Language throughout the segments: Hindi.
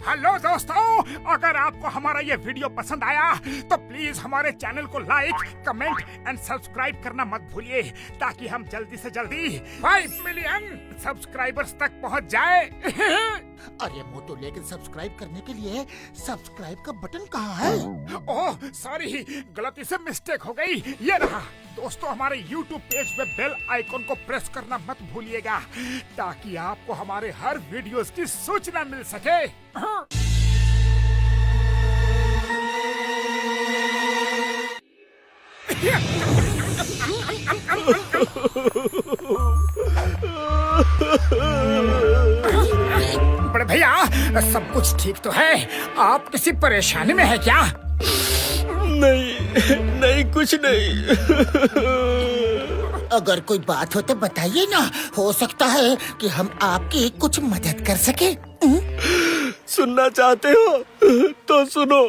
हेलो दोस्तों, अगर आपको हमारा ये वीडियो पसंद आया तो प्लीज हमारे चैनल को लाइक, कमेंट एंड सब्सक्राइब करना मत भूलिए ताकि हम जल्दी से जल्दी 5 मिलियन सब्सक्राइबर्स तक पहुंच जाए। अरे मोटू, लेकिन सब्सक्राइब करने के लिए सब्सक्राइब का बटन कहाँ है? ओह सॉरी, गलती से मिस्टेक हो गई। ये रहा। दोस्तों, हमारे YouTube पेज पे बेल आइकॉन को प्रेस करना मत भूलिएगा ताकि आपको हमारे हर वीडियोस की सूचना मिल सके। बड़े भैया, सब कुछ ठीक तो है? आप किसी परेशानी में है क्या? नहीं कुछ नहीं। अगर कोई बात हो तो बताइए ना, हो सकता है कि हम आपकी कुछ मदद कर सके। सुनना चाहते हो तो सुनो,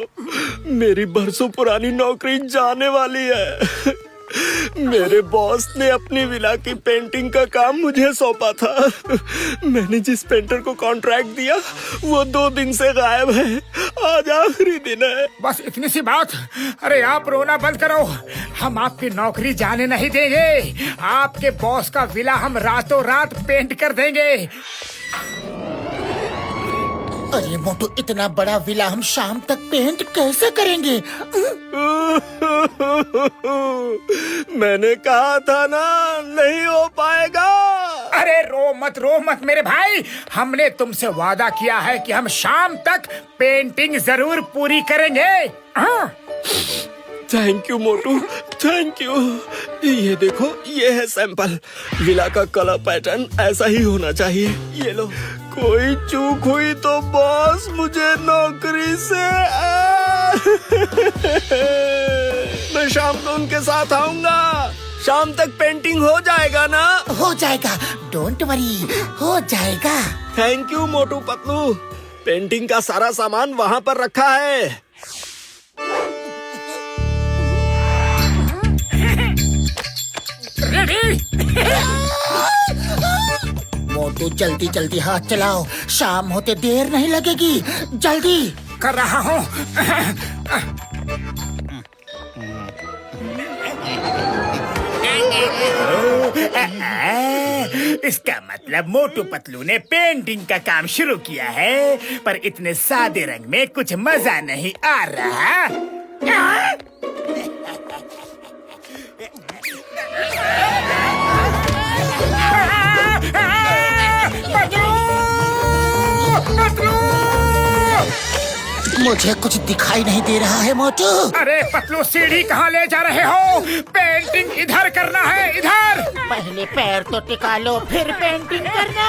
मेरी बरसों पुरानी नौकरी जाने वाली है। मेरे बॉस ने अपनी विला की पेंटिंग का काम मुझे सौंपा था। मैंने जिस पेंटर को कॉन्ट्रैक्ट दिया वो 2 दिन से गायब है। आज आखिरी दिन है। बस इतनी सी बात? अरे आप रोना बंद करो, हम आपकी नौकरी जाने नहीं देंगे। आपके बॉस का विला हम रातों रात पेंट कर देंगे। अरे मोटू, इतना बड़ा विला हम शाम तक पेंट कैसे करेंगे? मैंने कहा था ना, नहीं हो पाएगा। अरे रो मत मेरे भाई, हमने तुमसे वादा किया है कि हम शाम तक पेंटिंग जरूर पूरी करेंगे। Thank you Motu, thank you. ये देखो, ये है सैंपल। विला का कलर पैटर्न ऐसा ही होना चाहिए। ये लो। कोई चूक हुई तो बॉस मुझे नौकरी से मैं शाम को उनके साथ आऊंगा। शाम तक पेंटिंग हो जाएगा ना? हो जाएगा, डोंट वरी, हो जाएगा। Thank you Motu Patlu. Painting का सारा सामान वहाँ पर रखा है। मोटू, जल्दी जल्दी हाथ चलाओ, शाम होते देर नहीं लगेगी। जल्दी कर रहा हूँ। इसका मतलब मोटू पतलू ने पेंटिंग का काम शुरू किया है, पर इतने सादे रंग में कुछ मजा नहीं आ रहा। मुझे कुछ दिखाई नहीं दे रहा है मोटू। अरे पतलू, सीढ़ी कहाँ ले जा रहे हो? पेंटिंग इधर करना है, इधर। पहले पैर तो टिका लो, फिर पेंटिंग करना।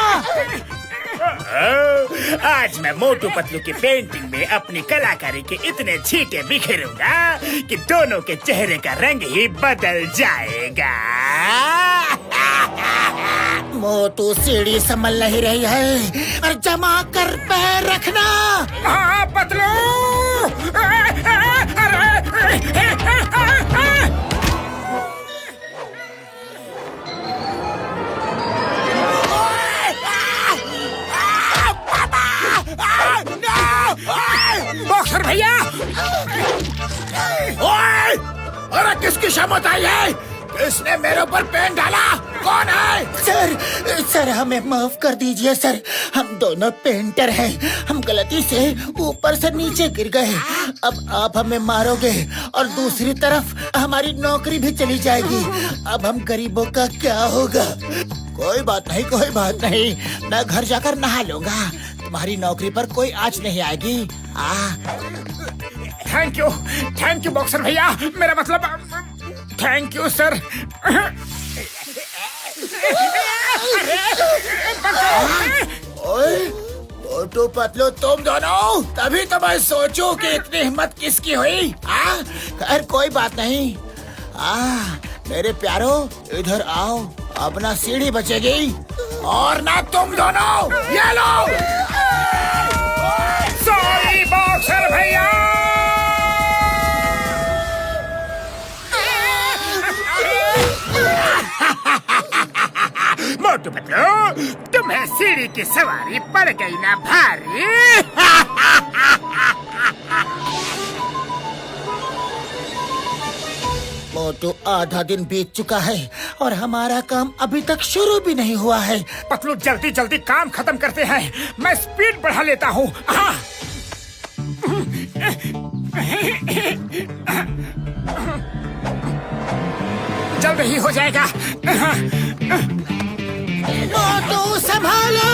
आज मैं मोटू पतलू की पेंटिंग में अपनी कलाकारी के इतने छींटे बिखेरूंगा कि दोनों के चेहरे का रंग ही बदल जाएगा। मोटू, सीढ़ी संभल नहीं रही है, और जमा कर पैर रखना। हाँ पतलू। बॉक्सर भैया! ओए! अरे किसकी शामत आई है? किसने मेरे ऊपर पेंट डाला? कौन है? सर हमें माफ कर दीजिए सर, हम दोनों पेंटर हैं। हम गलती से ऊपर से नीचे गिर गए। अब आप हमें मारोगे और दूसरी तरफ हमारी नौकरी भी चली जाएगी। अब हम गरीबों का क्या होगा? कोई बात नहीं, कोई बात नहीं, मैं घर जाकर नहा लूंगा। तुम्हारी नौकरी पर कोई आँच नहीं आएगी। थैंक यू बॉक्सर भैया, मेरा मतलब thank you sir. Motu Patlu, तुम दोनों, तभी तो मैं सोचूं कि इतनी हिम्मत किसकी हुई। खैर कोई बात नहीं। मेरे प्यारो, इधर आओ, अपना सीढ़ी बचेगी और ना तुम दोनों। ये लो। सॉरी बॉक्सर भैया। मोटू पतलू, तुम्हें सीढ़ी की सवारी पड़ गई ना भारी। मोटू, आधा दिन बीत चुका है और हमारा काम अभी तक शुरू भी नहीं हुआ है। पतलू जल्दी जल्दी काम खत्म करते हैं, मैं स्पीड बढ़ा लेता हूँ। जल्द ही हो जाएगा। मोटू संभालो।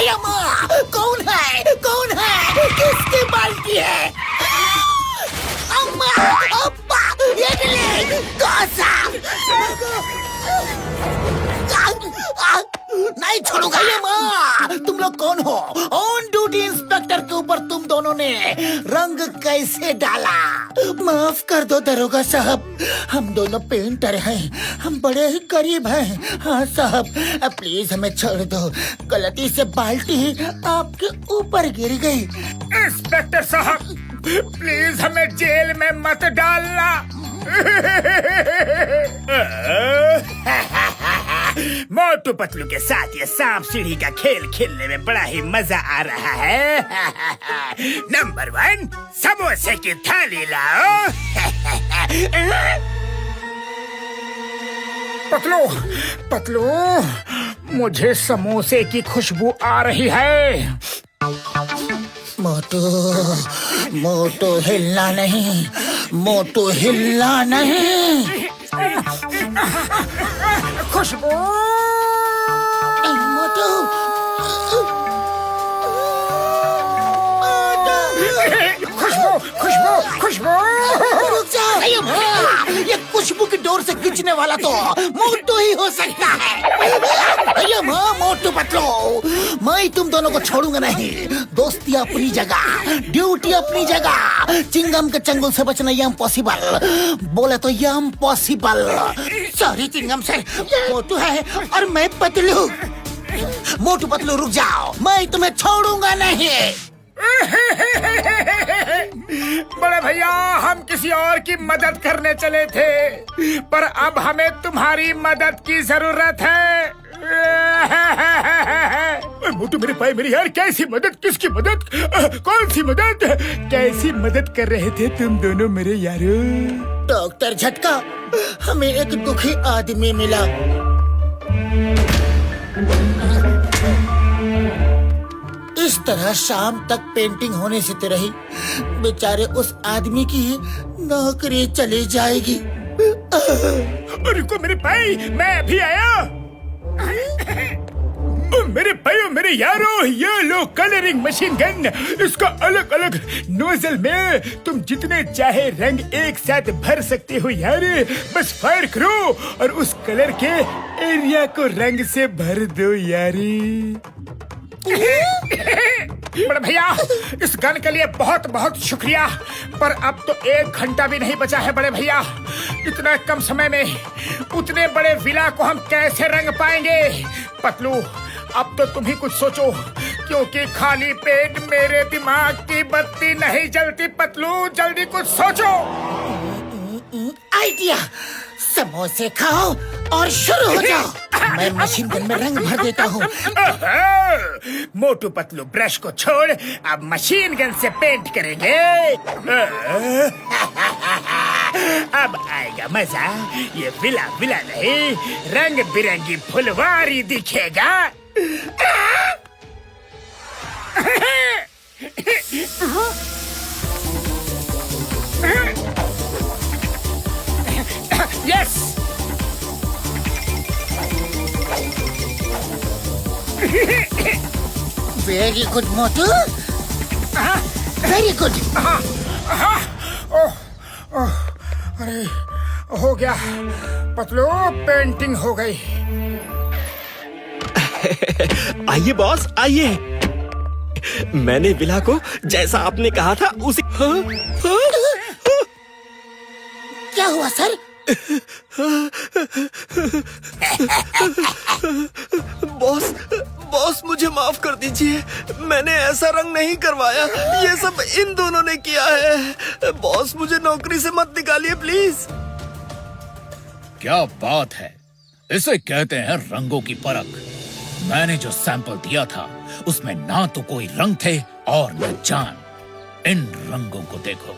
अम्मा, कौन है? कौन है? किसकी बाल्टी है? अम्मा, अब्बा, ये ले, नहीं छोड़ूंगा। अम्मा, तुम लोग कौन हो? ऑन ड्यूटी इंस्पेक्टर के ऊपर तुम दोनों ने रंग कैसे डाला? माफ कर दो दरोगा साहब, हम दोनों पेंटर हैं, हम बड़े ही गरीब हैं। हाँ साहब, प्लीज हमें छोड़ दो, गलती से बाल्टी आपके ऊपर गिर गई। इंस्पेक्टर साहब, प्लीज हमें जेल में मत डालना। मोटू पतलू के साथ ये सांप सीढ़ी का खेल खेलने में बड़ा ही मजा आ रहा है। नंबर 1, समोसे की थाली लाओ। पतलू, पतलू, मुझे समोसे की खुशबू आ रही है। मोटू, मोटू हिलना नहीं, मोटू हिलना नहीं। खुशबू, मोटू, खुशबू, खुशबू, खुशबू। रुक जाओ। ये खुशबू की डोर से खींचने वाला तो मोटू ही हो सकता है। मोटू पतलू, मैं तुम दोनों को छोड़ूंगा नहीं। दोस्ती अपनी जगह, ड्यूटी अपनी जगह। चिंगम के चंगुल से बचना ये इम्पॉसिबल, बोले तो ये इम्पॉसिबल। सॉरी चिंगम सर, मोटू है और मैं पतलू। मोटू पतलू रुक जाओ, मैं तुम्हें छोड़ूंगा नहीं। बड़े भैया, हम किसी और की मदद करने चले थे, पर अब हमें तुम्हारी मदद की जरूरत है। मोटू मेरे भाई, मेरी यार, कैसी मदद? किसकी मदद? कौन सी मदद? कैसी मदद कर रहे थे तुम दोनों मेरे यारो? डॉक्टर झटका, हमें एक दुखी आदमी मिला। इस तरह शाम तक पेंटिंग होने से तो रही, बेचारे उस आदमी की नौकरी चली जाएगी। रुको मेरे भाई, मैं अभी आया। मेरे भाइयों, मेरे यारों, ये लो कलरिंग मशीन गन। इसका अलग अलग नोजल में तुम जितने चाहे रंग एक साथ भर सकते हो यार। बस फायर करो और उस कलर के एरिया को रंग से भर दो यारी। बड़े भैया, इस गन के लिए बहुत बहुत शुक्रिया, पर अब तो 1 घंटा भी नहीं बचा है। बड़े भैया, इतना कम समय में उतने बड़े विला को हम कैसे रंग पाएंगे? पतलू, अब तो तुम ही कुछ सोचो, क्योंकि खाली पेट मेरे दिमाग की बत्ती नहीं जलती। पतलू, जल्दी कुछ सोचो। आइडिया, समोसे खाओ और शुरू हो जाओ। मैं मशीन गन में रंग भर देता हूँ। मोटू पतलू, ब्रश को छोड़, अब मशीन गन से पेंट करेंगे। अब आएगा मजा। ये विला विला नहीं, रंग बिरंगी फुलवारी दिखेगा। यस, वेरी गुड मोटू, वेरी गुड। अरे, हो गया पतलू, पेंटिंग हो गई। आइए बॉस, आइए। मैंने विला को जैसा आपने कहा था उसी। क्या हुआ सर? बॉस, बॉस मुझे माफ कर दीजिए, मैंने ऐसा रंग नहीं करवाया, ये सब इन दोनों ने किया है। बॉस, मुझे नौकरी से मत निकालिए प्लीज। क्या बात है, इसे कहते हैं रंगों की परख। मैंने जो सैंपल दिया था उसमें ना तो कोई रंग थे और न जान। इन रंगों को देखो,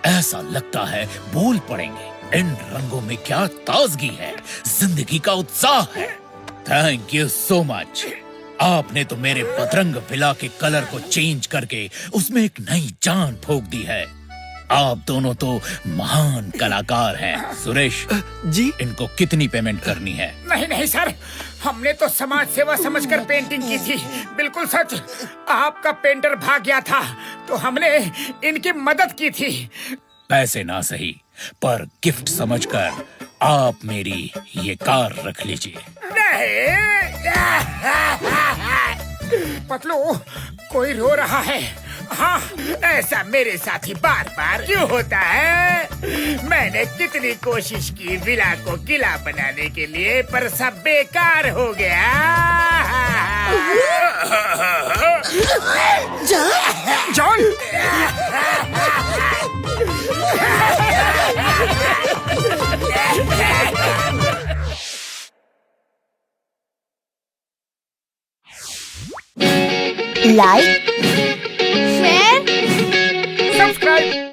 ऐसा लगता है बोल पड़ेंगे। इन रंगों में क्या ताजगी है, जिंदगी का उत्साह है। Thank you so much. आपने तो मेरे बदरंग विला के कलर को चेंज करके उसमें एक नई जान फूंक दी है। आप दोनों तो महान कलाकार हैं। सुरेश जी, इनको कितनी पेमेंट करनी है? नहीं नहीं सर, हमने तो समाज सेवा समझकर पेंटिंग की थी। बिल्कुल सच। आपका पेंटर भाग गया था तो हमने इनकी मदद की थी। पैसे ना सही, पर गिफ्ट समझकर आप मेरी ये कार रख लीजिए। पतलू, कोई रो रहा है। हाँ, ऐसा मेरे साथ ही बार बार क्यों होता है? मैंने कितनी कोशिश की विला को किला बनाने के लिए, पर सब बेकार हो गया। John, like, share, subscribe.